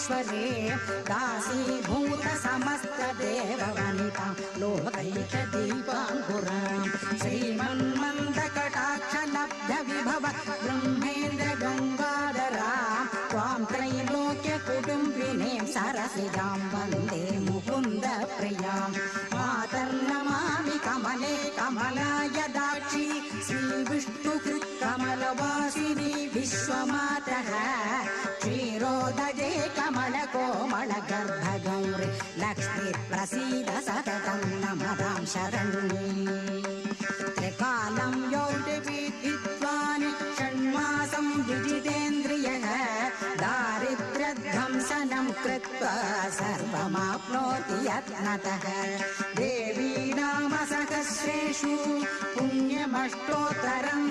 परमेश्वरे दासीभूत समस्त देववनिता लोकैक दीपाङ्कुरां श्रीमन्मन्दकटाक्ष लब्ध विभव ब्रह्मेन्द्र गङ्गाधरा त्वां त्रैलोक्य कुटुम्बिनीं सरसिजां वन्दे मुकुन्द प्रियां मातर्नमामि कमले कमलाय दाक्षी श्रीविष्णुकृत् कमलवासिनी विश्वमातः क्षीरोदजे कमल कोमल गर्भगौरि लक्ष्मी प्रसीद सततं नमतां शरण्ये त्रिकालं योगिविद्वान् षण्मासं विजितेन्द्रियः दारिद्र्यध्वंसनं कृत्वा सर्वमाप्नोति यत्नतः देवी नाम सहस्रेषु पुण्यमष्टोत्तरं